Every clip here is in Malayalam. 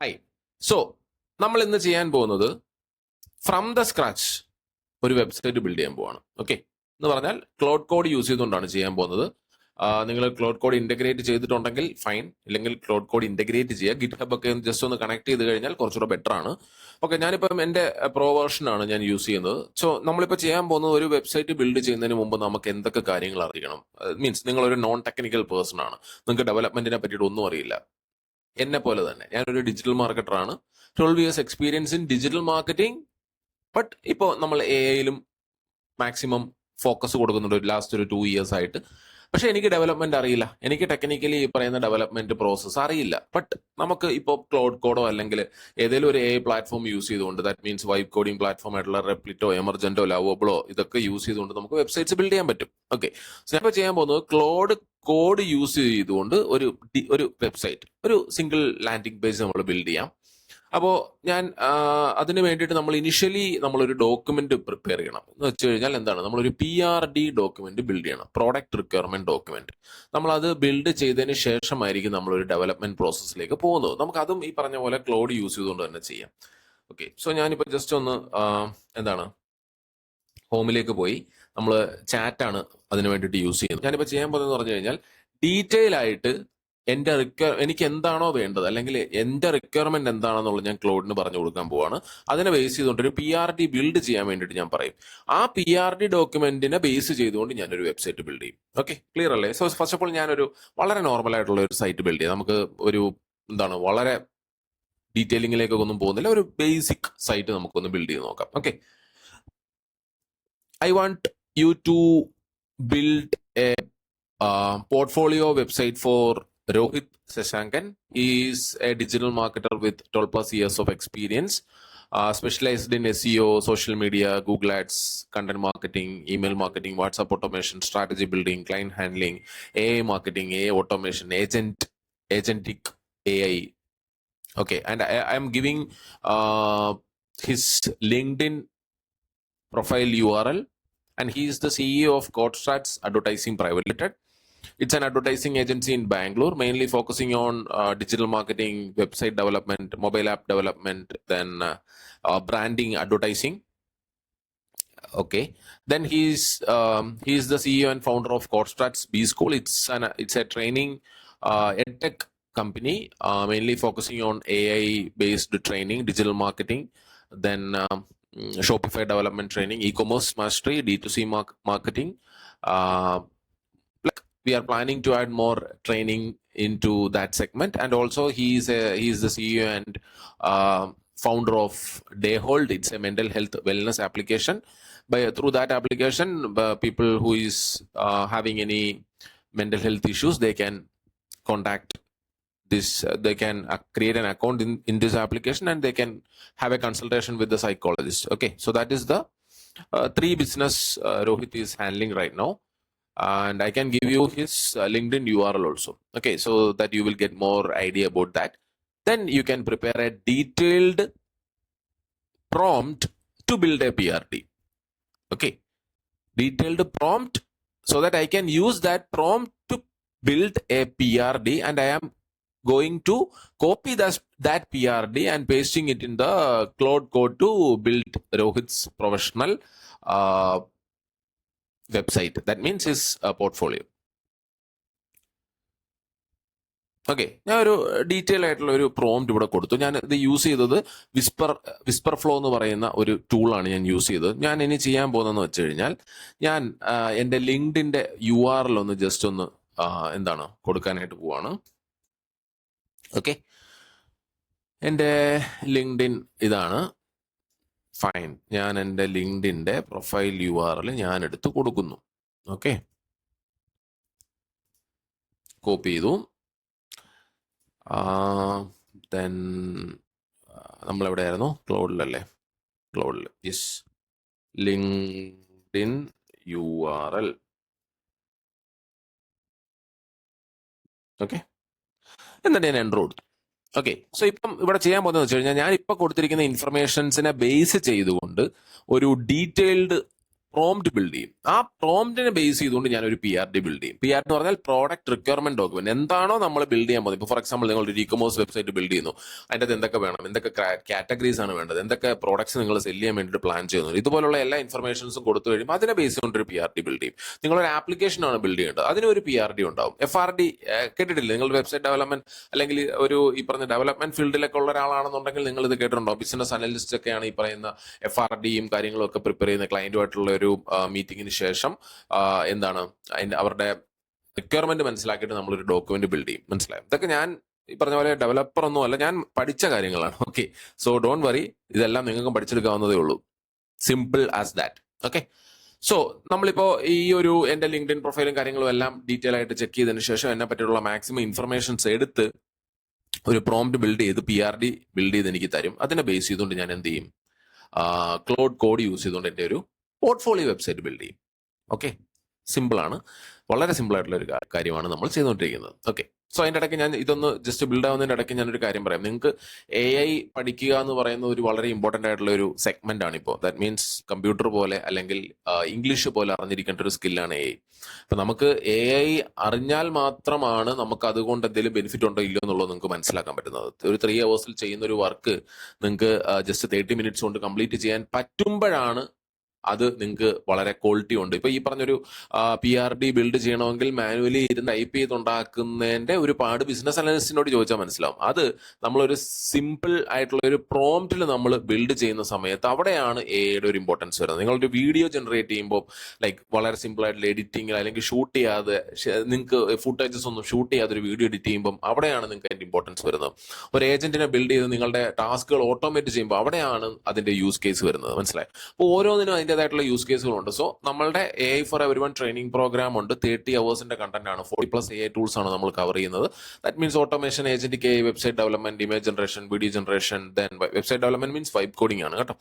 ഹൈ. സോ നമ്മൾ ഇന്ന് ചെയ്യാൻ പോകുന്നത് ഫ്രം ദ സ്ക്രാച്ച് ഒരു വെബ്സൈറ്റ് ബിൽഡ് ചെയ്യാൻ പോവാണ്. ഓക്കെ, എന്ന് പറഞ്ഞാൽ ക്ലൗഡ് കോഡ് യൂസ് ചെയ്തുകൊണ്ടാണ് ചെയ്യാൻ പോകുന്നത്. നിങ്ങൾ ക്ലൗഡ് കോഡ് ഇന്റഗ്രേറ്റ് ചെയ്തിട്ടുണ്ടെങ്കിൽ ഫൈൻ, ഇല്ലെങ്കിൽ ക്ലൗഡ് കോഡ് ഇന്റഗ്രേറ്റ് ചെയ്യുക. ഗിറ്റ് ഹബ് ഒക്കെ ജസ്റ്റ് ഒന്ന് കണക്ട് ചെയ്ത് കഴിഞ്ഞാൽ കുറച്ചുകൂടെ ബെറ്റർ ആണ്. ഓക്കെ, ഞാനിപ്പം എൻ്റെ പ്രോ വേർഷൻ ആണ് ഞാൻ യൂസ് ചെയ്യുന്നത്. സോ നമ്മളിപ്പോൾ ചെയ്യാൻ പോകുന്നത് ഒരു വെബ്സൈറ്റ് ബിൽഡ് ചെയ്യുന്നതിന് മുമ്പ് നമുക്ക് എന്തൊക്കെ കാര്യങ്ങൾ അറിയണം. മീൻസ് നിങ്ങൾ ഒരു നോൺ ടെക്നിക്കൽ പേഴ്സൺ ആണ്, നിങ്ങൾക്ക് ഡെവലപ്മെന്റിനെ പറ്റിയിട്ട് ഒന്നും അറിയില്ല. എന്നെ പോലെ തന്നെ ഞാനൊരു ഡിജിറ്റൽ മാർക്കറ്ററാണ്. 12 years experience in digital marketing. But ഇപ്പോൾ നമ്മൾ എയിലും മാക്സിമം ഫോക്കസ് കൊടുക്കുന്നുണ്ട് ലാസ്റ്റ് ഒരു 2 ഇയേഴ്സ് ആയിട്ട്. പക്ഷെ എനിക്ക് ഡെവലപ്മെന്റ് അറിയില്ല, എനിക്ക് ടെക്നിക്കലി ഈ പറയുന്ന ഡെവലപ്മെന്റ് പ്രോസസ്സ് അറിയില്ല. ബട്ട് നമുക്ക് ഇപ്പോൾ ക്ലൗഡ് കോഡോ അല്ലെങ്കിൽ ഏതെങ്കിലും ഒരു AI പ്ലാറ്റ്ഫോം യൂസ് ചെയ്തുകൊണ്ട്, that means vibe coding platform ആയിട്ടുള്ള റെപ്ലിറ്റോ, എമർജന്റോ, ലവബിളോ ഇതൊക്കെ യൂസ് ചെയ്തുകൊണ്ട് നമുക്ക് വെബ്സൈറ്റ്സ് ബിൽഡ് ചെയ്യാൻ പറ്റും. ഓക്കെ, ഇപ്പോൾ ചെയ്യാൻ പോകുന്നത് ക്ലൗഡ് കോഡ് യൂസ് ചെയ്തുകൊണ്ട് ഒരു വെബ്സൈറ്റ്, ഒരു സിംഗിൾ ലാൻഡിംഗ് പേജ് നമ്മൾ ബിൽഡ് ചെയ്യാം. അപ്പോൾ ഞാൻ അതിന് വേണ്ടിയിട്ട് നമ്മൾ ഇനിഷ്യലി നമ്മളൊരു ഡോക്യുമെന്റ് പ്രിപ്പയർ ചെയ്യണം. എന്ന് വെച്ച് കഴിഞ്ഞാൽ എന്താണ്, നമ്മളൊരു PRD ഡോക്യുമെന്റ് ബിൽഡ് ചെയ്യണം, പ്രോഡക്റ്റ് റിക്വയർമെന്റ് ഡോക്യുമെന്റ്. നമ്മൾ അത് ബിൽഡ് ചെയ്തതിന് ശേഷമായിരിക്കും നമ്മളൊരു ഡെവലപ്മെന്റ് പ്രോസസ്സിലേക്ക് പോകുന്നത്. നമുക്ക് അതും ഈ പറഞ്ഞ പോലെ ക്ലൗഡ് യൂസ് ചെയ്തുകൊണ്ട് തന്നെ ചെയ്യാം. ഓക്കെ, സോ ഞാനിപ്പോൾ ജസ്റ്റ് ഒന്ന് എന്താണ് ഹോമിലേക്ക് പോയി നമ്മൾ ചാറ്റാണ് അതിന് വേണ്ടിയിട്ട് യൂസ് ചെയ്യുന്നത്. ഞാനിപ്പോൾ ചെയ്യാൻ പോകുന്നതെന്ന് പറഞ്ഞു കഴിഞ്ഞാൽ ഡീറ്റെയിൽ ആയിട്ട് എനിക്ക് എന്താണോ വേണ്ടത്, അല്ലെങ്കിൽ എൻ്റെ റിക്വയർമെന്റ് എന്താണെന്നുള്ളത് ഞാൻ ക്ലൗഡിന് പറഞ്ഞു കൊടുക്കാൻ പോവാണ്. അതിനെ ബേസ് ചെയ്തുകൊണ്ട് ഒരു PRD ബിൽഡ് ചെയ്യാൻ വേണ്ടിയിട്ട് ഞാൻ പറയും. ആ PRD ഡോക്യുമെന്റിനെ ബേസ് ചെയ്തുകൊണ്ട് ഞാനൊരു വെബ്സൈറ്റ് ബിൽഡ് ചെയ്യും. ഓക്കെ, ക്ലിയർ അല്ലേ? സോ ഫസ്റ്റ് ഓഫ് ഓൾ ഞാനൊരു വളരെ നോർമൽ ആയിട്ടുള്ള ഒരു സൈറ്റ് ബിൽഡ് ചെയ്യാം. നമുക്ക് ഒരു എന്താണ് വളരെ ഡീറ്റെയിലിംഗിലേക്കൊക്കെ ഒന്നും പോകുന്നില്ല, ഒരു ബേസിക് സൈറ്റ് നമുക്കൊന്ന് ബിൽഡ് ചെയ്ത് നോക്കാം. Okay, I want you to build a portfolio website for Rohit Seshankan. He is a digital marketer with 12 plus years of experience, specialized in SEO, social media, Google Ads, content marketing, email marketing, WhatsApp automation, strategy building, client handling, AI marketing, AI automation, agentic AI. Okay, and I am giving his LinkedIn profile URL, and he is the CEO of CodeStrats Advertising Private Limited. It's an advertising agency in Bangalore, mainly focusing on digital marketing, website development, mobile app development, then branding, advertising. Okay, then he's the CEO and founder of CodeStrats B School. It's a training edtech company, mainly focusing on AI based training, digital marketing, then Shopify development training, e-commerce mastery, D2C marketing. Like we are planning to add more training into that segment, and also he's the CEO and founder of Dayhold. It's a mental health wellness application. Through that application, people who is having any mental health issues, they can contact this. They can create an account in this application, and they can have a consultation with the psychologist. Okay, so that is the 3 business Rohit is handling right now, and I can give you his LinkedIn URL also. Okay, so that you will get more idea about that. Then you can prepare a detailed prompt to build a PRD. Okay, detailed prompt, so that I can use that prompt to build a PRD, and I am going to copy that PRD and pasting it in the cloud code to build Rohit's professional website. That means his portfolio. Okay, ഞാൻ ഒരു ഡീറ്റെയിൽ ആയിട്ടുള്ള ഒരു പ്രോംപ്റ്റ് ഇവിടെ കൊടുത്തു. ഞാൻ ഇത് യൂസ് ചെയ്തത് വിസ്പർ ഫ്ലോ എന്ന് പറയുന്ന ഒരു ടൂളാണ് ഞാൻ യൂസ് ചെയ്തത്. ഞാൻ ഇനി ചെയ്യാൻ പോകുന്നതെന്ന് വെച്ച് കഴിഞ്ഞാൽ, ഞാൻ എൻ്റെ ലിങ്ക്ഡിൻ്റെ URL ഒന്ന് ജസ്റ്റ് ഒന്ന് എന്താണ് കൊടുക്കാനായിട്ട് പോവാണ്. ഓക്കെ, എൻ്റെ ലിങ്ക്ഡിൻ ഇതാണ്. ഫൈൻ, ഞാൻ എൻ്റെ ലിങ്ക്ഡിൻ്റെ പ്രൊഫൈൽ URL ഞാൻ എടുത്ത് കൊടുക്കുന്നു. ഓക്കെ, കോപ്പി ചെയ്തു. ദെൻ നമ്മളെവിടെയായിരുന്നു? ക്ലൗഡിലല്ലേ? ക്ലൗഡിൽ. Yes, LinkedIn URL. ഓക്കെ, എന്നിട്ട് ഞാൻ എൻ്റർ കൊടുത്തു. ഓക്കെ, സോ ഇപ്പം ഇവിടെ ചെയ്യാൻ പോകുന്നത് വെച്ച് കഴിഞ്ഞാൽ, ഞാൻ ഇപ്പം കൊടുത്തിരിക്കുന്ന ഇൻഫർമേഷൻസിനെ ബേസ് ചെയ്തുകൊണ്ട് ഒരു ഡീറ്റെയിൽഡ് പ്രോംപ്റ്റ് ബിൽഡ് ചെയ്യും. ആ പ്രോംപ്റ്റിനെ ബേസ് ചെയ്തുകൊണ്ട് ഞാൻ ഒരു PRD ബിൽഡ് ചെയ്യും. PRD എന്ന് പറഞ്ഞാൽ പ്രോഡക്റ്റ് റിക്വയർമെന്റ് ഡോക്യുമെന്റ്. എന്താണോ നമ്മൾ ബിൽഡ് ചെയ്യാൻ പോകുന്നത്, ഇപ്പോൾ ഫോർ എക്സാമ്പിൾ നിങ്ങൾ ഒരു ഇ-കൊമേഴ്സ് വെബ്സൈറ്റ് ബിൽഡ് ചെയ്യുന്നു, അതിൻ്റെ അത് എന്തൊക്കെ വേണം, എന്തൊക്കെ കാറ്റഗറീസ് ആണ് വേണ്ടത്, എന്തൊക്കെ പ്രോഡക്ട്സ് നിങ്ങൾ സെല് ചെയ്യാൻ വേണ്ടിയിട്ട് പ്ലാൻ ചെയ്യുന്നു, ഇതുപോലുള്ള എല്ലാ ഇൻഫർമേഷൻസും കൊടുത്തു കഴിയുമ്പോൾ അതിനെ ബേസ് ചെയ്തുകൊണ്ട് ഒരു PRD ബിൽഡ് ചെയ്യും. നിങ്ങളൊരു ആപ്ലിക്കേഷനാണ് ബിൽഡ് ചെയ്യേണ്ടത്, അതിനൊരു PRD ഉണ്ടാവും. FRD കേട്ടിട്ടില്ല? നിങ്ങൾ വെബ്സൈറ്റ് ഡെവലപ്മെന്റ് അല്ലെങ്കിൽ ഒരു ഈ പറഞ്ഞ ഡെവലപ്മെന്റ് ഫീൽഡിലൊക്കെ ഉള്ള ഒരാളാണെന്നുണ്ടെങ്കിൽ നിങ്ങൾ ഇത് കേട്ടിട്ടുണ്ടോ? ബിസിനസ് അനലിസ്റ്റ് ഒക്കെയാണ് ഈ പറയുന്ന FRDയും കാര്യങ്ങളും ഒക്കെ പ്രിപ്പയർ ചെയ്യുന്ന ക്ലയന്റുമായിട്ടുള്ള ഒരു മീറ്റിംഗിന് ശേഷം എന്താണ് അവരുടെ റിക്വയർമെന്റ് മനസ്സിലാക്കിയിട്ട് നമ്മളൊരു ഡോക്യുമെന്റ് ബിൽഡ് ചെയ്യും. മനസ്സിലായോ? ഇതൊക്കെ ഞാൻ ഈ പറഞ്ഞ പോലെ ഡെവലപ്പർ ഒന്നും അല്ല, ഞാൻ പഠിച്ച കാര്യങ്ങളാണ്. ഓക്കെ, സോ ഡോണ്ട് വറി, ഇതെല്ലാം നിങ്ങൾക്കും പഠിച്ചെടുക്കാവുന്നതേ ഉള്ളൂ. Simple as that. Okay, so നമ്മളിപ്പോ ഈ ഒരു എന്റെ ലിങ്ക്ഡിൻ പ്രൊഫൈലും കാര്യങ്ങളും എല്ലാം ഡീറ്റെയിൽ ആയിട്ട് ചെക്ക് ചെയ്തതിനു ശേഷം എന്നെ പറ്റിയുള്ള മാക്സിമം ഇൻഫർമേഷൻസ് എടുത്ത് ഒരു പ്രോംപ്റ്റ് ബിൽഡ് ചെയ്ത് PRD ബിൽഡ് ചെയ്ത് എനിക്ക് തരും. അതിനെ ബേസ് ചെയ്തുകൊണ്ട് ഞാൻ എന്ത് ചെയ്യും? ക്ലോഡ് കോഡ് യൂസ് ചെയ്തുകൊണ്ട് എൻ്റെ ഒരു പോർട്ട്ഫോളിയോ വെബ്സൈറ്റ് ബിൽഡ് ചെയ്യും. ഓക്കെ, സിമ്പിൾ ആണ്, വളരെ സിമ്പിൾ ആയിട്ടുള്ള ഒരു കാര്യമാണ് നമ്മൾ ചെയ്തുകൊണ്ടിരിക്കുന്നത്. ഓക്കെ, സോ അതിൻ്റെ ഇടയ്ക്ക് ഞാൻ ഇതൊന്ന് ജസ്റ്റ് ബിൽഡ് ആവുന്നതിൻ്റെ ഇടയ്ക്ക് ഞാനൊരു കാര്യം പറയാം. നിങ്ങൾക്ക് AI പഠിക്കുക എന്ന് പറയുന്ന ഒരു വളരെ ഇമ്പോർട്ടൻ്റ് ആയിട്ടുള്ള ഒരു സെഗ്മെന്റ് ആണ് ഇപ്പോൾ. ദാറ്റ് മീൻസ് കമ്പ്യൂട്ടർ പോലെ അല്ലെങ്കിൽ ഇംഗ്ലീഷ് പോലെ അറിഞ്ഞിരിക്കേണ്ട ഒരു സ്കില്ലാണ് AI. അപ്പൊ നമുക്ക് AI അറിഞ്ഞാൽ മാത്രമാണ് നമുക്ക് അതുകൊണ്ട് എന്തെങ്കിലും ബെനിഫിറ്റ് ഉണ്ടോ ഇല്ലയോ എന്നുള്ളത് നിങ്ങൾക്ക് മനസ്സിലാക്കാൻ പറ്റുന്നത്. ഒരു 3 hours ചെയ്യുന്ന ഒരു വർക്ക് നിങ്ങൾക്ക് ജസ്റ്റ് 30 minutes കൊണ്ട് കംപ്ലീറ്റ് ചെയ്യാൻ പറ്റുമ്പോഴാണ് അത് നിങ്ങൾക്ക് വളരെ ക്വാളിറ്റി ഉണ്ട്. ഇപ്പൊ ഈ പറഞ്ഞൊരു PRD ബിൽഡ് ചെയ്യണമെങ്കിൽ മാനുവലി ഇരുന്ന് ടൈപ്പ് ചെയ്തുണ്ടാക്കുന്നതിന്റെ ഒരു പാട് ബിസിനസ് അനലിസ്റ്റിനോട് ചോദിച്ചാൽ മനസ്സിലാവും. അത് നമ്മളൊരു സിമ്പിൾ ആയിട്ടുള്ള ഒരു പ്രോംപ്റ്റിൽ നമ്മൾ ബിൽഡ് ചെയ്യുന്ന സമയത്ത് അവിടെയാണ് AI ഒരു ഇമ്പോർട്ടൻസ് വരുന്നത്. നിങ്ങളൊരു വീഡിയോ ജനറേറ്റ് ചെയ്യുമ്പോൾ ലൈക്ക് വളരെ സിമ്പിൾ ആയിട്ടുള്ള എഡിറ്റിംഗ് അല്ലെങ്കിൽ ഷൂട്ട് ചെയ്യാതെ നിങ്ങൾക്ക് ഫുട്ടേജസ് ഒന്നും ഷൂട്ട് ചെയ്യാതെ ഒരു വീഡിയോ എഡിറ്റ് ചെയ്യുമ്പോൾ അവിടെയാണ് നിങ്ങൾക്ക് അതിന്റെ ഇമ്പോർട്ടൻസ് വരുന്നത്. ഒരു ഏജന്റിനെ ബിൽഡ് ചെയ്ത് നിങ്ങളുടെ ടാസ്കുകൾ ഓട്ടോമേറ്റ് ചെയ്യുമ്പോൾ അവിടെയാണ് അതിന്റെ യൂസ് കേസ് വരുന്നത്. മനസ്സിലായി? അപ്പോൾ ഓരോന്നിനും അതിൻ്റെതായിട്ടുള്ള യൂസ് കേസുകളുണ്ട്. സോ നമ്മളുടെ AI for everyone training program ഉണ്ട്. 30 hours കണ്ടന്റ് ആണ്. 40+ AI ടൂൾസ് ആണ് നമ്മൾ കവർ ചെയ്യുന്നത്. That means automation, agentic AI, website development, image generation, video generation, then website development means vibe coding ആണ് കേട്ടോ.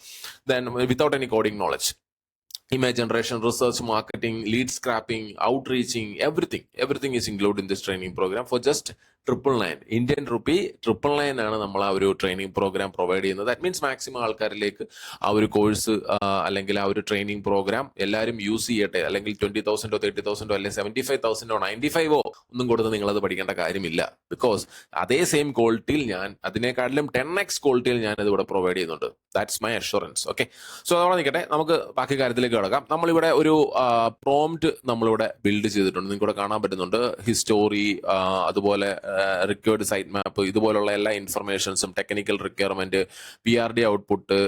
Then without any coding knowledge, image generation, research, marketing, lead scrapping, outreaching, everything is included in this training program for just 999 Indian rupee. 999 ആണ് നമ്മൾ ആ ഒരു ട്രെയിനിങ് പ്രോഗ്രാം പ്രൊവൈഡ് ചെയ്യുന്നത്. ദാറ്റ് മീൻസ് മാക്സിമം ആൾക്കാരിലേക്ക് ആ ഒരു കോഴ്സ് അല്ലെങ്കിൽ ആ ഒരു ട്രെയിനിങ് പ്രോഗ്രാം എല്ലാവരും യൂസ് ചെയ്യട്ടെ. അല്ലെങ്കിൽ 20,000 30,000 അല്ലെങ്കിൽ 75,000 95 ഒന്നും കൊടുത്ത് നിങ്ങളത് പഠിക്കേണ്ട കാര്യമില്ല. ബിക്കോസ് അതേ സെയിം ക്വാളിറ്റിയിൽ ഞാൻ അതിനേക്കാട്ടിലും 10x ക്വാളിറ്റിയിൽ ഞാൻ ഇത് ഇവിടെ പ്രൊവൈഡ് ചെയ്യുന്നുണ്ട്. That's my assurance. Okay, so അതവിടെ നിൽക്കട്ടെ, നമുക്ക് ബാക്കി കാര്യത്തിലേക്ക് കിടക്കാം. നമ്മളിവിടെ ഒരു പ്രോംപ്റ്റ് നമ്മളിവിടെ ബിൽഡ് ചെയ്തിട്ടുണ്ട്. നിങ്ങൾക്ക് ഇവിടെ കാണാൻ പറ്റുന്നുണ്ട്. ഹിസ്റ്റോറി, അതുപോലെ റിക്വയർഡ് സൈറ്റ് മാപ്പ്, ഇതുപോലുള്ള എല്ലാ ഇൻഫർമേഷൻസും, ടെക്നിക്കൽ റിക്വയർമെന്റ്, PRD ഔട്ട്പുട്ട്,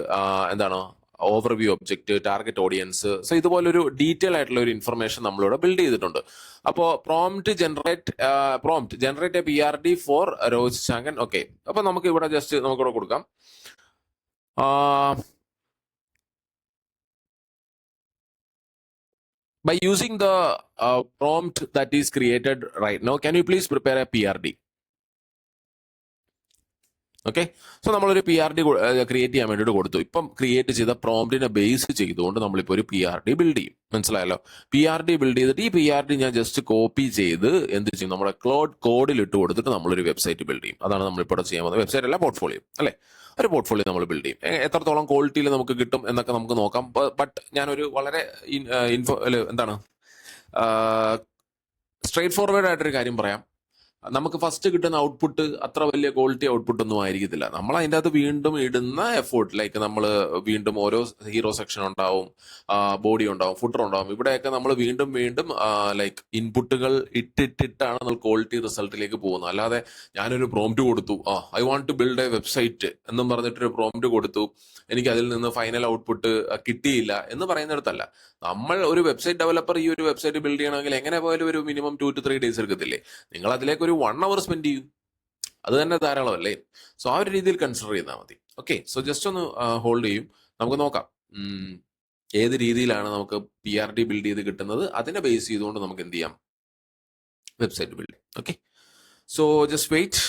എന്താണ് overview object, target audience. So ഇതുപോലൊരു ഡീറ്റെയിൽ ആയിട്ടുള്ള ഒരു ഇൻഫർമേഷൻ നമ്മളിവിടെ ബിൽഡ് ചെയ്തിട്ടുണ്ട്. അപ്പോൾ prompt generate PRD for Rohit Shankan. Okay, അപ്പൊ നമുക്ക് ഇവിടെ ജസ്റ്റ് നമുക്കിവിടെ കൊടുക്കാം. By using the prompt that is created right now, can you please prepare a PRD? Okay, so നമ്മളൊരു PRD ക്രിയേറ്റ് ചെയ്യാൻ വേണ്ടിയിട്ട് കൊടുത്തു. ഇപ്പം ക്രിയേറ്റ് ചെയ്ത പ്രോംപ്റ്റിനെ ബേസ് ചെയ്തുകൊണ്ട് നമ്മളിപ്പോൾ ഒരു PRD ബിൽഡ് ചെയ്യും. മനസ്സിലായല്ലോ? PRD ബിൽഡ് ചെയ്തിട്ട് ഈ PRD ഞാൻ ജസ്റ്റ് കോപ്പി ചെയ്ത് എന്ത് ചെയ്യും, നമ്മുടെ ക്ലോഡ് കോഡിൽ ഇട്ട് കൊടുത്തിട്ട് നമ്മളൊരു വെബ്സൈറ്റ് ബിൽഡ് ചെയ്യും. അതാണ് നമ്മളിപ്പോൾ ചെയ്യാൻ പോകുന്നത്. വെബ്സൈറ്റ് അല്ല, പോർട്ട്ഫോളിയോ അല്ലേ? ഒരു പോർട്ട്ഫോളിയോ നമ്മൾ ബിൽഡ് ചെയ്യും. എത്രത്തോളം ക്വാളിറ്റിയിൽ നമുക്ക് കിട്ടും എന്നൊക്കെ നമുക്ക് നോക്കാം. ബട്ട് ഞാനൊരു വളരെ എന്താണ് സ്ട്രേറ്റ് ഫോർവേഡ് ആയിട്ടൊരു കാര്യം പറയാം. നമുക്ക് ഫസ്റ്റ് കിട്ടുന്ന ഔട്ട്പുട്ട് അത്ര വലിയ ക്വാളിറ്റി ഔട്ട്പുട്ട് ഒന്നും ആയിരിക്കത്തില്ല. നമ്മൾ അതിൻ്റെ അകത്ത് വീണ്ടും ഇടുന്ന എഫേർട്ട്, ലൈക്ക് നമ്മൾ വീണ്ടും ഓരോ ഹീറോ സെക്ഷൻ ഉണ്ടാവും, ബോഡി ഉണ്ടാവും, ഫുട്ടർ ഉണ്ടാവും. ഇവിടെയൊക്കെ നമ്മൾ വീണ്ടും ലൈക്ക് ഇൻപുട്ടുകൾ ഇട്ടിട്ടാണ് നമ്മൾ ക്വാളിറ്റി റിസൾട്ടിലേക്ക് പോകുന്നത്. അല്ലാതെ ഞാനൊരു പ്രോംപ്റ്റ് കൊടുത്തു, I want to build a website എന്നും പറഞ്ഞിട്ടൊരു പ്രോംപ്റ്റ് കൊടുത്തു, എനിക്ക് അതിൽ നിന്ന് ഫൈനൽ ഔട്ട്പുട്ട് കിട്ടിയില്ല എന്ന് പറയുന്നിടത്തല്ല. നമ്മൾ ഒരു വെബ്സൈറ്റ് ഡെവലപ്പർ ഈ ഒരു വെബ്സൈറ്റ് ബിൽഡ് ചെയ്യണമെങ്കിൽ എങ്ങനെ പോയാലും ഒരു മിനിമം 2 to 3 days എടുക്കത്തില്ലേ? നിങ്ങൾ അതിലേക്ക് ഒരു 1 hour സ്പെൻഡ് ചെയ്യും, അത് തന്നെ ധാരാളം അല്ലേ? സോ ആ ഒരു രീതിയിൽ കൺസിഡർ ചെയ്താൽ മതി. ഓക്കെ, സോ ജസ്റ്റ് ഒന്ന് ഹോൾഡ് ചെയ്യും, നമുക്ക് നോക്കാം ഏത് രീതിയിലാണ് നമുക്ക് PRD ബിൽഡ് ചെയ്ത് കിട്ടുന്നത്. അതിനെ ബേസ് ചെയ്തുകൊണ്ട് നമുക്ക് എന്ത് ചെയ്യാം, website build. Okay, so just wait.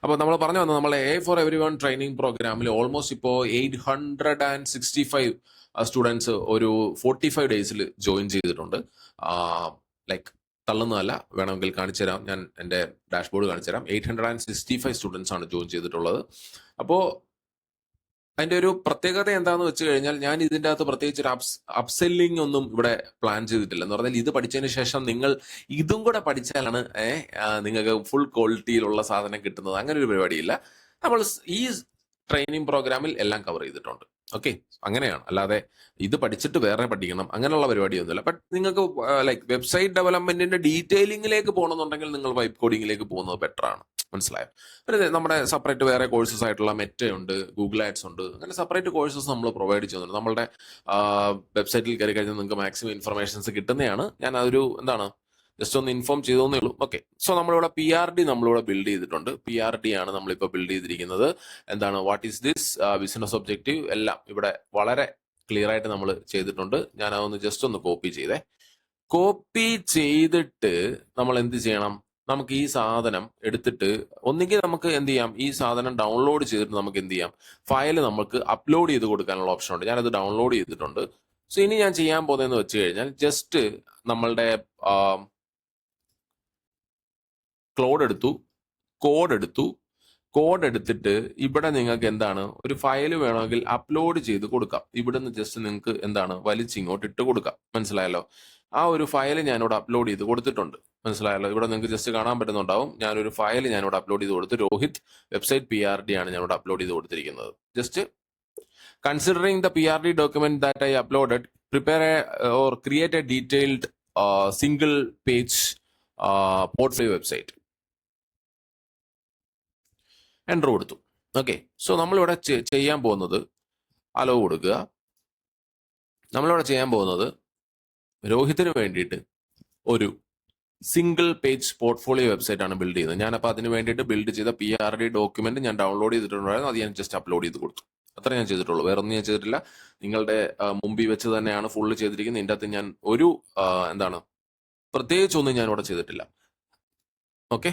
അപ്പോൾ നമ്മൾ പറഞ്ഞു വന്നത് നമ്മൾ AI ഫോർ എവരിവൺ ട്രെയിനിങ് പ്രോഗ്രാമിൽ ഓൾമോസ്റ്റ് ഇപ്പോൾ 865 സ്റ്റുഡൻസ് ഒരു 45 days ജോയിൻ ചെയ്തിട്ടുണ്ട്. ലൈക്ക് തള്ളുന്നതല്ല, വേണമെങ്കിൽ കാണിച്ചു തരാം, ഞാൻ എൻ്റെ ഡാഷ്ബോർഡ് കാണിച്ചു തരാം. 865 സ്റ്റുഡൻസ് ആണ് ജോയിൻ ചെയ്തിട്ടുള്ളത്. അപ്പോൾ അതിന്റെ ഒരു പ്രത്യേകത എന്താന്ന് വെച്ച് കഴിഞ്ഞാൽ ഞാൻ ഇതിന്റെ അകത്ത് പ്രത്യേകിച്ച് ഒരു അപ്സെല്ലിംഗ് ഒന്നും ഇവിടെ പ്ലാൻ ചെയ്തിട്ടില്ല. എന്ന് പറഞ്ഞാൽ ഇത് പഠിച്ചതിന് ശേഷം നിങ്ങൾ ഇതും കൂടെ പഠിച്ചാലാണ് നിങ്ങൾക്ക് ഫുൾ ക്വാളിറ്റിയിലുള്ള സാധനം കിട്ടുന്നത്. അങ്ങനെ ഒരു പരിപാടിയില്ല. നമ്മൾ ഈ ട്രെയിനിങ് പ്രോഗ്രാമിൽ എല്ലാം കവർ ചെയ്തിട്ടുണ്ട്. ഓക്കെ, അങ്ങനെയാണ്. അല്ലാതെ ഇത് പഠിച്ചിട്ട് വേറെ പഠിക്കണം അങ്ങനെയുള്ള പരിപാടിയൊന്നുമില്ല. ബട്ട് നിങ്ങൾക്ക് ലൈക്ക് വെബ്സൈറ്റ് ഡെവലപ്മെന്റിന്റെ ഡീറ്റെയിലിംഗിലേക്ക് പോകണമെന്നുണ്ടെങ്കിൽ നിങ്ങൾ വൈബ് കോഡിങ്ങിലേക്ക് പോകുന്നത് ബെറ്റർ ആണ്. മനസ്സിലായോ? പിന്നെ നമ്മുടെ സെപ്പറേറ്റ് വേറെ കോഴ്സസ് ആയിട്ടുള്ള മെറ്റയുണ്ട്, ഗൂഗിൾ ആഡ്സ് ഉണ്ട്, അങ്ങനെ സെപ്പറേറ്റ് കോഴ്സസ് നമ്മൾ പ്രൊവൈഡ് ചെയ്യുന്നുണ്ട്. നമ്മുടെ വെബ്സൈറ്റിൽ കയറി കഴിഞ്ഞാൽ നിങ്ങൾക്ക് മാക്സിമം ഇൻഫർമേഷൻസ് കിട്ടുന്നതാണ്. ഞാൻ അതൊരു ജസ്റ്റ് ഒന്ന് ഇൻഫോം ചെയ്തോന്നേ ഉള്ളൂ. ഓക്കെ, സോ നമ്മളിവിടെ PRD നമ്മളിവിടെ ബിൽഡ് ചെയ്തിട്ടുണ്ട്. PRD ആണ് നമ്മളിപ്പോൾ ബിൽഡ് ചെയ്തിരിക്കുന്നത്. What is this business objective എല്ലാം ഇവിടെ വളരെ ക്ലിയർ ആയിട്ട് നമ്മൾ ചെയ്തിട്ടുണ്ട്. ഞാൻ അതൊന്ന് ജസ്റ്റ് ഒന്ന് കോപ്പി ചെയ്തേ. കോപ്പി ചെയ്തിട്ട് നമ്മൾ എന്ത് ചെയ്യണം? നമുക്ക് ഈ സാധനം എടുത്തിട്ട് ഒന്നുകിൽ നമുക്ക് എന്ത് ചെയ്യാം, ഈ സാധനം ഡൗൺലോഡ് ചെയ്തിട്ട് നമുക്ക് എന്ത് ചെയ്യാം, ഫയൽ നമുക്ക് അപ്ലോഡ് ചെയ്ത് കൊടുക്കാനുള്ള ഓപ്ഷൻ ഉണ്ട്. ഞാനത് ഡൗൺലോഡ് ചെയ്തിട്ടുണ്ട്. സോ ഇനി ഞാൻ ചെയ്യാൻ പോകുന്നതെന്ന് വെച്ച് കഴിഞ്ഞാൽ ജസ്റ്റ് നമ്മളുടെ ക്ലോഡ് എടുത്തു, കോഡ് എടുത്തിട്ട് ഇവിടെ നിങ്ങൾക്ക് ഒരു ഫയൽ വേണമെങ്കിൽ അപ്ലോഡ് ചെയ്ത് കൊടുക്കാം. ഇവിടെ നിന്ന് ജസ്റ്റ് നിങ്ങൾക്ക് വലിച്ചിങ്ങോട്ട് ഇട്ട് കൊടുക്കാം. മനസ്സിലായല്ലോ? ആ ഒരു ഫയൽ ഞാനിവിടെ അപ്ലോഡ് ചെയ്ത് കൊടുത്തിട്ടുണ്ട്. മനസ്സിലായല്ലോ? ഇവിടെ നിങ്ങൾക്ക് ജസ്റ്റ് കാണാൻ പറ്റുന്നുണ്ടാവും. ഞാനൊരു ഫയൽ ഞാനിവിടെ അപ്ലോഡ് ചെയ്ത് കൊടുത്ത് രോഹിത് വെബ്സൈറ്റ് PRD ആണ് ഞാനിവിടെ അപ്ലോഡ് ചെയ്ത് കൊടുത്തിരിക്കുന്നത്. Just considering the PRD document that I uploaded, prepare or create A detailed single page portfolio website. Enter കൊടുത്തു. ഓക്കെ, സോ നമ്മളിവിടെ ചെയ്യാൻ പോകുന്നത് അലോ കൊടുക്കുക. നമ്മളിവിടെ ചെയ്യാൻ പോകുന്നത് രോഹിത്തിന് വേണ്ടിയിട്ട് ഒരു സിംഗിൾ പേജ് പോർട്ട്ഫോളിയോ വെബ്സൈറ്റ് ആണ് ബിൽഡ് ചെയ്യുന്നത്. ഞാനപ്പോൾ അതിന് വേണ്ടിയിട്ട് ബിൽഡ് ചെയ്ത PRD ഡോക്യുമെന്റ് ഞാൻ ഡൗൺലോഡ് ചെയ്തിട്ടുണ്ടായിരുന്നു. അത് ഞാൻ ജസ്റ്റ് അപ്ലോഡ് ചെയ്ത് കൊടുത്തു. അത്ര ഞാൻ ചെയ്തിട്ടുള്ളൂ, വേറെ ഒന്നും ഞാൻ ചെയ്തിട്ടില്ല. നിങ്ങളുടെ മുമ്പിൽ വെച്ച് തന്നെയാണ് ഫുള്ള് ചെയ്തിരിക്കുന്നത്. ഇതിൻ്റെ അകത്ത് ഞാൻ ഒരു പ്രത്യേകിച്ചൊന്നും ഞാൻ ഇവിടെ ചെയ്തിട്ടില്ല. ഓക്കെ,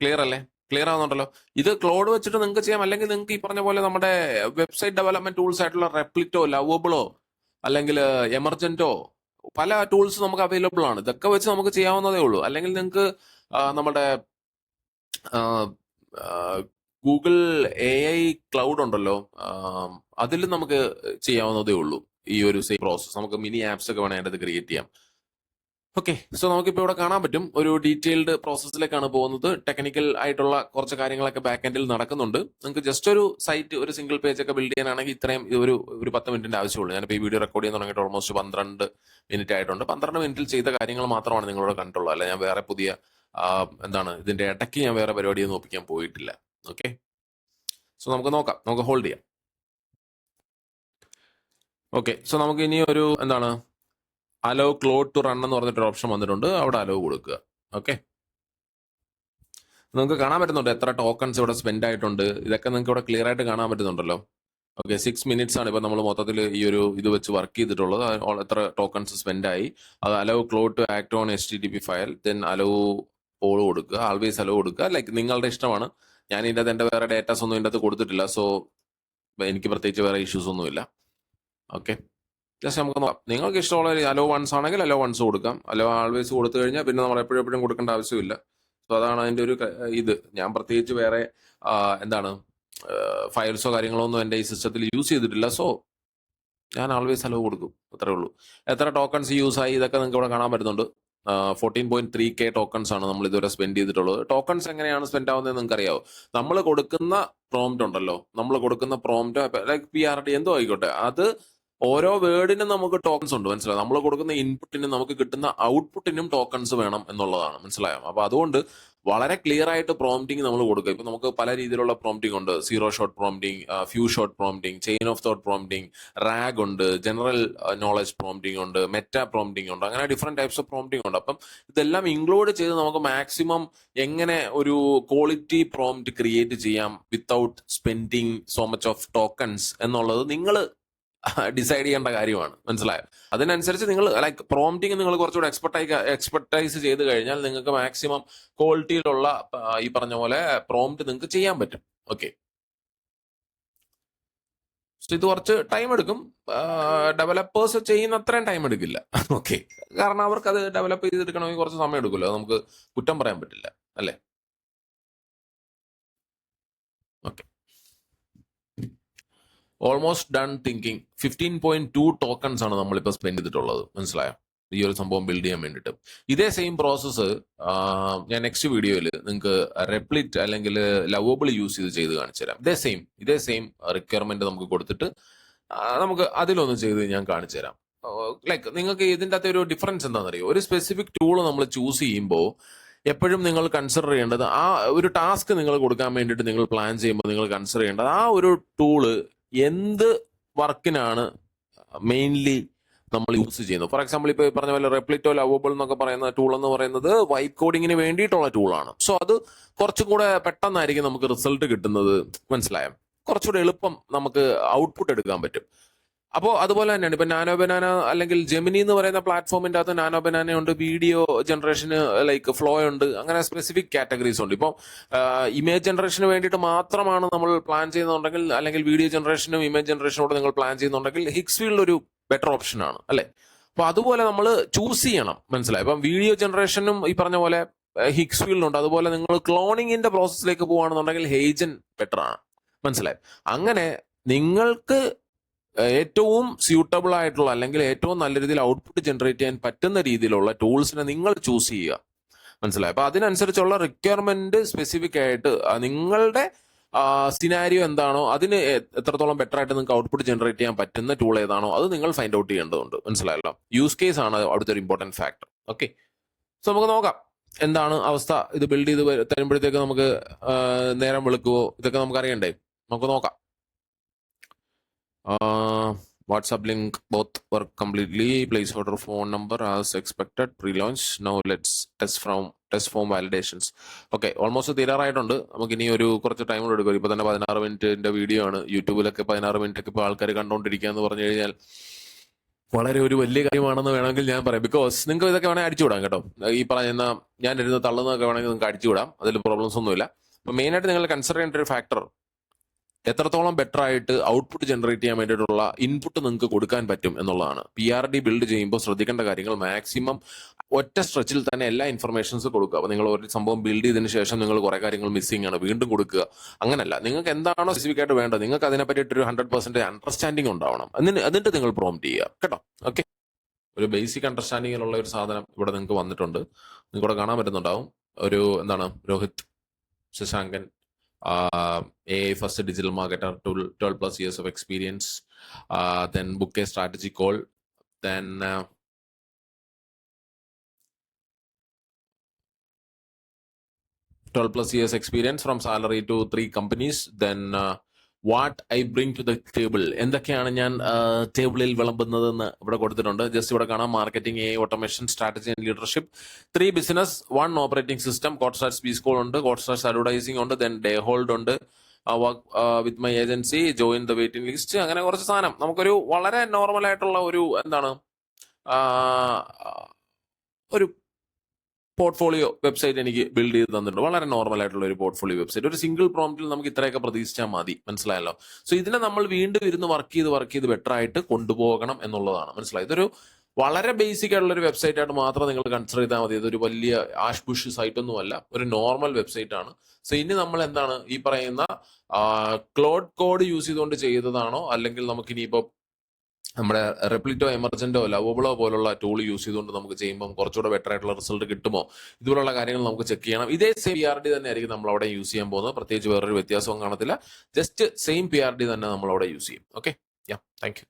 ക്ലിയർ അല്ലേ? ക്ലിയർ ആവുന്നുണ്ടല്ലോ? ഇത് ക്ലോഡ് വെച്ചിട്ട് നിങ്ങൾക്ക് ചെയ്യാം. അല്ലെങ്കിൽ നിങ്ങൾക്ക് ഈ പറഞ്ഞ പോലെ നമ്മുടെ വെബ്സൈറ്റ് ഡെവലപ്മെന്റ് ടൂൾസ് ആയിട്ടുള്ള റെപ്ലിറ്റോ, ലവബിളോ അല്ലെങ്കിൽ എമർജന്റോ പല ടൂൾസ് നമുക്ക് അവൈലബിൾ ആണ്. ഇതൊക്കെ വെച്ച് നമുക്ക് ചെയ്യാവുന്നതേ ഉള്ളൂ. അല്ലെങ്കിൽ നിങ്ങൾക്ക് നമ്മുടെ ഗൂഗിൾ AI ക്ലൗഡ് ഉണ്ടല്ലോ, അതിൽ നമുക്ക് ചെയ്യാവുന്നതേ ഉള്ളൂ. ഈ ഒരു സെയിം പ്രോസസ് നമുക്ക് മിനി ആപ്സ് ഒക്കെ വേണമെങ്കിൽ അത് ക്രിയേറ്റ് ചെയ്യാം. ഓക്കെ, സോ നമുക്കിപ്പോൾ ഇവിടെ കാണാൻ പറ്റും ഒരു ഡീറ്റെയിൽഡ് പ്രോസസ്സിലേക്കാണ് പോകുന്നത്. ടെക്നിക്കൽ ആയിട്ടുള്ള കുറച്ച് കാര്യങ്ങളൊക്കെ ബാക്ക് എൻഡിൽ നടക്കുന്നുണ്ട്. നിങ്ങൾക്ക് ജസ്റ്റ് ഒരു സൈറ്റ്, ഒരു സിംഗിൾ പേജ് ഒക്കെ ബിൽഡ് ചെയ്യാനാണെങ്കിൽ ഇത്രയും ഒരു 10 മിനിറ്റിന്റെ ആവശ്യമുള്ളൂ. ഞാനിപ്പോൾ ഈ വീഡിയോ റെക്കോർഡ് ചെയ്യാൻ തുടങ്ങിയിട്ട് ഓൾമോസ്റ്റ് 12 മിനിറ്റ് ആയിട്ടുണ്ട്. 12 മിനിറ്റിൽ ചെയ്ത കാര്യങ്ങൾ മാത്രമാണ് നിങ്ങളോട് കണ്ടുള്ളൂ. അല്ല ഞാൻ വേറെ പുതിയ ഇതിന്റെ ഇടയ്ക്ക് ഞാൻ വേറെ പരിപാടിയൊന്നും ഒപ്പിക്കാൻ പോയിട്ടില്ല. ഓക്കെ, സോ നമുക്ക് നോക്കാം, നമുക്ക് ഹോൾഡ് ചെയ്യാം. ഓക്കെ, സോ നമുക്ക് ഇനി ഒരു അലോ ക്ലോഡ് ടു റൺ എന്ന് പറഞ്ഞിട്ടൊരു ഓപ്ഷൻ വന്നിട്ടുണ്ട്. അവിടെ അലോ കൊടുക്കുക. ഓക്കെ, നിങ്ങൾക്ക് കാണാൻ പറ്റുന്നുണ്ട് എത്ര ടോക്കൺസ് ഇവിടെ സ്പെൻഡ് ആയിട്ടുണ്ട്. ഇതൊക്കെ നിങ്ങൾക്ക് ഇവിടെ ക്ലിയർ ആയിട്ട് കാണാൻ പറ്റുന്നുണ്ടല്ലോ. ഓക്കെ, 6 മിനിറ്റ്സ് ആണ് ഇപ്പൊ നമ്മൾ മൊത്തത്തിൽ ഈ ഒരു ഇത് വെച്ച് വർക്ക് ചെയ്തിട്ടുള്ളത്. എത്ര ടോക്കൺസ് സ്പെൻഡ് ആയി. അത് allow Claude to act on HTTP file, then allow all കൊടുക്കുക, ആൾവേസ് അലോ കൊടുക്കുക. ലൈക്ക് നിങ്ങളുടെ ഇഷ്ടമാണ്. ഞാൻ ഇതിൻ്റെ അകത്ത് എൻ്റെ വേറെ ഡേറ്റാസ് ഒന്നും ഇതിൻ്റെ അകത്ത് കൊടുത്തിട്ടില്ല. സോ എനിക്ക് പ്രത്യേകിച്ച് വേറെ ഇഷ്യൂസ് ഒന്നുമില്ല. ഓക്കെ, ജസ്റ്റ് നമുക്ക് നോക്കാം. നിങ്ങൾക്ക് ഇഷ്ടമുള്ള അലോ വൺസ് ആണെങ്കിൽ അലോ വൺസ് കൊടുക്കാം. അലോ ആൾവേസ് കൊടുത്തു കഴിഞ്ഞാൽ പിന്നെ നമ്മൾ എപ്പോഴും കൊടുക്കേണ്ട ആവശ്യമില്ല. സോ അതാണ് അതിൻ്റെ ഒരു ഇത്. ഞാൻ പ്രത്യേകിച്ച് വേറെ ഫയൽസോ കാര്യങ്ങളോ ഒന്നും എൻ്റെ ഈ സിസ്റ്റത്തിൽ യൂസ് ചെയ്തിട്ടില്ല. സോ ഞാൻ ആൾവേസ് അലോ കൊടുക്കും, അത്രേ ഉള്ളൂ. എത്ര ടോക്കൺസ് യൂസ് ആയി ഇതൊക്കെ നിങ്ങൾക്ക് ഇവിടെ കാണാൻ പറ്റുന്നുണ്ട്. 14.3K ടോക്കൺസ് ആണ് നമ്മൾ ഇതുവരെ സ്പെൻഡ് ചെയ്തിട്ടുള്ളത്. ടോക്കൺസ് എങ്ങനെയാണ് സ്പെൻഡ് ആവുന്നത് നിങ്ങൾക്ക് അറിയാവോ? നമ്മൾ കൊടുക്കുന്ന പ്രോംപ്റ്റ് ഉണ്ടല്ലോ, നമ്മൾ കൊടുക്കുന്ന പ്രോംപ്റ്റ് ലൈക്ക് PRD എന്തോ ആയിക്കോട്ടെ, അത് ഓരോ വേർഡിനും നമുക്ക് ടോക്കൺസ് ഉണ്ട്. മനസ്സിലായോ? നമ്മൾ കൊടുക്കുന്ന ഇൻപുട്ടിനും നമുക്ക് കിട്ടുന്ന ഔട്ട്പുട്ടിനും ടോക്കൺസ് വേണം എന്നുള്ളതാണ്. മനസ്സിലായോ? അപ്പൊ അതുകൊണ്ട് വളരെ ക്ലിയർ ആയിട്ട് പ്രോംപ്റ്റിംഗ് നമ്മൾ കൊടുക്കുക. ഇപ്പൊ നമുക്ക് പല രീതിയിലുള്ള പ്രോംപ്റ്റിംഗ് ഉണ്ട്. 0 shot prompting, few shot prompting, chain of thought prompting, rag ഉണ്ട്, ജനറൽ നോളജ് പ്രോംപ്റ്റിംഗ് ഉണ്ട്, മെറ്റാ പ്രോംപ്റ്റിംഗ് ഉണ്ട്. അങ്ങനെ ഡിഫറെന്റ് ടൈപ്സ് ഓഫ് പ്രോംപ്റ്റിംഗ് ഉണ്ട്. അപ്പം ഇതെല്ലാം ഇൻക്ലൂഡ് ചെയ്ത് നമുക്ക് മാക്സിമം എങ്ങനെ ഒരു ക്വാളിറ്റി പ്രോംപ്റ്റ് ക്രിയേറ്റ് ചെയ്യാം without spending so much of tokens എന്നുള്ളത് നിങ്ങൾ ഡിസൈഡ് ചെയ്യേണ്ട കാര്യമാണ്. മനസ്സിലായോ? അതിനനുസരിച്ച് നിങ്ങൾ ലൈക്ക് പ്രോംപ്റ്റിംഗ് നിങ്ങൾ കുറച്ചുകൂടെ എക്സ്പെർട്ടൈസ് ചെയ്ത് കഴിഞ്ഞാൽ നിങ്ങൾക്ക് മാക്സിമം ക്വാളിറ്റിയിലുള്ള ഈ പറഞ്ഞ പോലെ പ്രോംപ്റ്റ് നിങ്ങൾക്ക് ചെയ്യാൻ പറ്റും. ഓക്കെ, ഇത് കുറച്ച് ടൈം എടുക്കും. ഡെവലപ്പേഴ്സ് ചെയ്യുന്ന അത്രയും ടൈം എടുക്കില്ല. ഓക്കെ, കാരണം അവർക്ക് അത് ഡെവലപ്പ് ചെയ്തെടുക്കണമെങ്കിൽ കുറച്ച് സമയം എടുക്കുമല്ലോ. നമുക്ക് കുറ്റം പറയാൻ പറ്റില്ല. അല്ലേ? Okay, almost done thinking. 15.2 tokens ആണ് നമ്മളിപ്പോൾ സ്പെൻഡ് ചെയ്തിട്ടുള്ളത്, മനസ്സിലായോ? ഈ ഒരു സംഭവം ബിൽഡ് ചെയ്യാൻ വേണ്ടിയിട്ട്. ഇതേ സെയിം പ്രോസസ്സ് ഞാൻ നെക്സ്റ്റ് വീഡിയോയിൽ നിങ്ങൾക്ക് റെപ്ലിറ്റ് അല്ലെങ്കിൽ ലവബിൾ യൂസ് ചെയ്ത് കാണിച്ചു തരാം. ഇതേ സെയിം റിക്വയർമെന്റ് നമുക്ക് കൊടുത്തിട്ട് നമുക്ക് അതിലൊന്ന് ചെയ്ത് ഞാൻ കാണിച്ചു തരാം. ലൈക്ക് നിങ്ങൾക്ക് ഇതിൻ്റെ അകത്ത് ഒരു ഡിഫറൻസ് എന്താണെന്നറിയോ? ഒരു സ്പെസിഫിക് ടൂൾ നമ്മൾ ചൂസ് ചെയ്യുമ്പോൾ എപ്പോഴും നിങ്ങൾ കൺസിഡർ ചെയ്യേണ്ടത്, ആ ഒരു ടാസ്ക് നിങ്ങൾ കൊടുക്കാൻ വേണ്ടിയിട്ട് നിങ്ങൾ പ്ലാൻ ചെയ്യുമ്പോൾ നിങ്ങൾ കൺസിഡർ ചെയ്യേണ്ടത് ആ ഒരു ടൂള് എന്ത് വർക്കിനാണ് മെയിൻലി നമ്മൾ യൂസ് ചെയ്യുന്നത്. ഫോർ എക്സാമ്പിൾ, ഇപ്പോൾ പറഞ്ഞ പോലെ റെപ്ലിറ്റോ ലവബിൾ എന്നൊക്കെ പറയുന്ന ടൂൾ എന്ന് പറയുന്നത് വൈറ്റ് കോഡിങ്ങിന് വേണ്ടിയിട്ടുള്ള ടൂളാണ്. സോ അത് കുറച്ചും കൂടെ പെട്ടെന്നായിരിക്കും നമുക്ക് റിസൾട്ട് കിട്ടുന്നത്, മനസ്സിലായോ? കുറച്ചുകൂടെ എളുപ്പം നമുക്ക് ഔട്ട്പുട്ട് എടുക്കാൻ പറ്റും. അപ്പോൾ അതുപോലെ തന്നെയാണ് ഇപ്പൊ നാനോ ബനാന അല്ലെങ്കിൽ ജെമിനി എന്ന് പറയുന്ന പ്ലാറ്റ്ഫോമിന്റെ അകത്ത് നാനോ ബനാന ഉണ്ട്, വീഡിയോ ജനറേഷന് ലൈക്ക് ഫ്ലോ ഉണ്ട്, അങ്ങനെ സ്പെസിഫിക് കാറ്റഗറീസ് ഉണ്ട്. ഇപ്പോൾ ഇമേജ് ജനറേഷന് വേണ്ടിയിട്ട് മാത്രമാണ് നമ്മൾ പ്ലാൻ ചെയ്യുന്നുണ്ടെങ്കിൽ, അല്ലെങ്കിൽ വീഡിയോ ജനറേഷനും ഇമേജ് ജനറേഷനോട് നിങ്ങൾ പ്ലാൻ ചെയ്യുന്നുണ്ടെങ്കിൽ ഹിക്സ് ഫീൽഡ് ഒരു ബെറ്റർ ഓപ്ഷൻ ആണ്, അല്ലെ? അപ്പൊ അതുപോലെ നമ്മൾ ചൂസ് ചെയ്യണം, മനസ്സിലായി? ഇപ്പം വീഡിയോ ജനറേഷനും ഈ പറഞ്ഞ പോലെ ഹിക്സ് ഫീൽഡ് ഉണ്ട്. അതുപോലെ നിങ്ങൾ ക്ലോണിങ്ങിന്റെ പ്രോസസ്സിലേക്ക് പോവുകയാണെന്നുണ്ടെങ്കിൽ ഹേജൻ ബെറ്റർ ആണ്, മനസ്സിലായി? അങ്ങനെ നിങ്ങൾക്ക് ഏറ്റവും സ്യൂട്ടബിൾ ആയിട്ടുള്ള അല്ലെങ്കിൽ ഏറ്റവും നല്ല രീതിയിൽ ഔട്ട്പുട്ട് ജനറേറ്റ് ചെയ്യാൻ പറ്റുന്ന രീതിയിലുള്ള ടൂൾസിനെ നിങ്ങൾ ചൂസ് ചെയ്യുക, മനസ്സിലായി? അപ്പൊ അതിനനുസരിച്ചുള്ള റിക്വയർമെന്റ് സ്പെസിഫിക് ആയിട്ട് നിങ്ങളുടെ സിനാരിയോ എന്താണോ അതിന് എത്രത്തോളം ബെറ്റർ ആയിട്ട് നിങ്ങൾക്ക് ഔട്ട്പുട്ട് ജനറേറ്റ് ചെയ്യാൻ പറ്റുന്ന ടൂൾ ഏതാണോ അത് നിങ്ങൾ ഫൈൻഡ് ഔട്ട് ചെയ്യേണ്ടതുണ്ട്, മനസ്സിലായല്ലോ? യൂസ് കേസ് ആണ് അവിടുത്തെ ഒരു ഇമ്പോർട്ടൻറ്റ് ഫാക്ടർ. ഓക്കെ, സോ നമുക്ക് നോക്കാം എന്താണ് അവസ്ഥ. ഇത് ബിൽഡ് ചെയ്ത് തരുമ്പോഴത്തേക്ക് നമുക്ക് നേരം വെളുക്കുവോ ഇതൊക്കെ നമുക്ക് അറിയണ്ടേ? നമുക്ക് നോക്കാം. WhatsApp link both work completely. Placeholder phone number as expected. Pre-launch. Now let's test form validations. Okay, almost തീരാറായിട്ടുണ്ട്. നമുക്ക് ഇനി ഒരു കുറച്ച് ടൈം എടുക്കും. ഇപ്പൊ തന്നെ 16 മിനിറ്റിന്റെ വീഡിയോ ആണ്. യൂട്യൂബിലൊക്കെ 16 മിനിറ്റ് ഒക്കെ ഇപ്പോൾ ആൾക്കാർ കണ്ടുകൊണ്ടിരിക്കുക എന്ന് പറഞ്ഞു കഴിഞ്ഞാൽ വളരെ ഒരു വലിയ കാര്യമാണെന്ന് വേണമെങ്കിൽ ഞാൻ പറയാം. ബിക്കോസ് നിങ്ങൾക്ക് ഇതൊക്കെ വേണമെങ്കിൽ അടിച്ചുവിടാം കേട്ടോ. ഈ പറയുന്ന ഞാൻ ഇരുന്ന് തള്ളുന്നതൊക്കെ വേണമെങ്കിൽ നിങ്ങൾക്ക് അടിച്ചുവിടാം, അതിൽ പ്രോബ്ലംസ് ഒന്നുമില്ല. അപ്പൊ മെയിനായിട്ട് നിങ്ങൾ കൺസിഡർ ചെയ്യേണ്ട ഒരു ഫാക്ടർ എത്രത്തോളം ബെറ്റർ ആയിട്ട് ഔട്ട്പുട്ട് ജനറേറ്റ് ചെയ്യാൻ വേണ്ടിയിട്ടുള്ള ഇൻപുട്ട് നിങ്ങൾക്ക് കൊടുക്കാൻ പറ്റും എന്നുള്ളതാണ്. PRD ബിൽഡ് ചെയ്യുമ്പോൾ ശ്രദ്ധിക്കേണ്ട കാര്യങ്ങൾ മാക്സിമം ഒറ്റ സ്ട്രെച്ചിൽ തന്നെ എല്ലാ ഇൻഫർമേഷൻസ് കൊടുക്കുക. അപ്പോൾ നിങ്ങൾ ഒരു സംഭവം ബിൽഡ് ചെയ്തതിന് ശേഷം നിങ്ങൾ കുറെ കാര്യങ്ങൾ മിസ്സിംഗ് ആണ് വീണ്ടും കൊടുക്കുക, അങ്ങനല്ല. നിങ്ങൾക്ക് എന്താണോ സ്പെസിഫിക് ആയിട്ട് വേണ്ടത് നിങ്ങൾക്ക് അതിനെ പറ്റിയിട്ടൊരു 100% അണ്ടർസ്റ്റാൻഡിങ് ഉണ്ടാവണം. എന്നിട്ട് നിങ്ങൾ പ്രോംപ്റ്റ് ചെയ്യുക കേട്ടോ. ഓക്കെ, ഒരു ബേസിക് അണ്ടർസ്റ്റാൻഡിങ്ങിലുള്ള ഒരു സാധനം ഇവിടെ നിങ്ങൾക്ക് വന്നിട്ടുണ്ട്. നിങ്ങൾക്ക് ഇവിടെ കാണാൻ പറ്റുന്നുണ്ടാവും. ഒരു എന്താണ്, Rohit Shashankan, AI first digital marketer, 12+ years of experience, then book a strategy call, then 12+ years experience from salary to 3 companies, then what I bring to the table, എന്തൊക്കെയാണ് ഞാൻ ടേബിളിൽ വിളമ്പുന്നതെന്ന് ഇവിടെ കൊടുത്തിട്ടുണ്ട്. ജസ്റ്റ് ഇവിടെ കാണാം. Marketing, AI automation, strategy and leadership, 3 business, 1 operating system, Codestars B school ഉണ്ട്, കോഡ്സ്റ്റാർസ് അഡ്വർടൈസിംഗ് ഉണ്ട്, ദെൻ ഡേ ഹോൾഡ് ഉണ്ട്, work with my agency, join the waiting list, അങ്ങനെ കുറച്ച് സാധനം. നമുക്കൊരു വളരെ നോർമൽ ആയിട്ടുള്ള ഒരു എന്താണ് ഒരു പോർട്ട്ഫോളിയോ വെബ്സൈറ്റ് എനിക്ക് ബിൽഡ് ചെയ്ത് തന്നിട്ടുണ്ട്. വളരെ നോർമൽ ആയിട്ടുള്ള ഒരു പോർട്ട്ഫോളിയോ വെബ്സൈറ്റ്. ഒരു സിംഗിൾ പ്രോംപ്റ്റിൽ നമുക്ക് ഇത്രയൊക്കെ പ്രതീക്ഷിച്ചാൽ മതി, മനസ്സിലായല്ലോ? സോ ഇതിനെ നമ്മൾ വീണ്ടും ഇരുന്ന് വർക്ക് ചെയ്ത് ബെറ്റർ ആയിട്ട് കൊണ്ടുപോകണം എന്നുള്ളതാണ്, മനസ്സിലായി? ഇതൊരു വളരെ ബേസിക് ആയിട്ടുള്ള ഒരു വെബ്സൈറ്റ് ആയിട്ട് മാത്രം നിങ്ങൾ കൺസിഡർ ചെയ്താൽ മതി. ഇതൊരു വലിയ ആഷ് ബുഷ് സൈറ്റ് ഒന്നുമല്ല, ഒരു നോർമൽ വെബ്സൈറ്റ് ആണ്. സോ ഇനി നമ്മൾ എന്താണ് ഈ പറയുന്ന ക്ലോഡ് കോഡ് യൂസ് ചെയ്തുകൊണ്ട് ചെയ്തതാണോ, അല്ലെങ്കിൽ നമുക്ക് ഇനിയിപ്പോൾ നമ്മുടെ റെപ്ലിറ്റോ, എമർജന്റോ, ലവബിളോ പോലുള്ള ടൂൾ യൂസ് ചെയ്തുകൊണ്ട് നമുക്ക് ചെയ്യുമ്പോൾ കുറച്ചുകൂടെ ബെറ്റർ ആയിട്ടുള്ള റിസൾട്ട് കിട്ടുമോ, ഇതുപോലുള്ള കാര്യങ്ങൾ നമുക്ക് ചെക്ക് ചെയ്യണം. ഇതേ സെയിം PRD തന്നെ ആയിരിക്കും നമ്മൾ അവിടെ യൂസ് ചെയ്യാൻ പോകുന്നത്. പ്രത്യേകിച്ച് വേറൊരു വ്യത്യാസവും കാണത്തില്ല. ജസ്റ്റ് സെയിം PRD തന്നെ നമ്മൾ അവിടെ യൂസ് ചെയ്യും. Okay, yeah, thank you.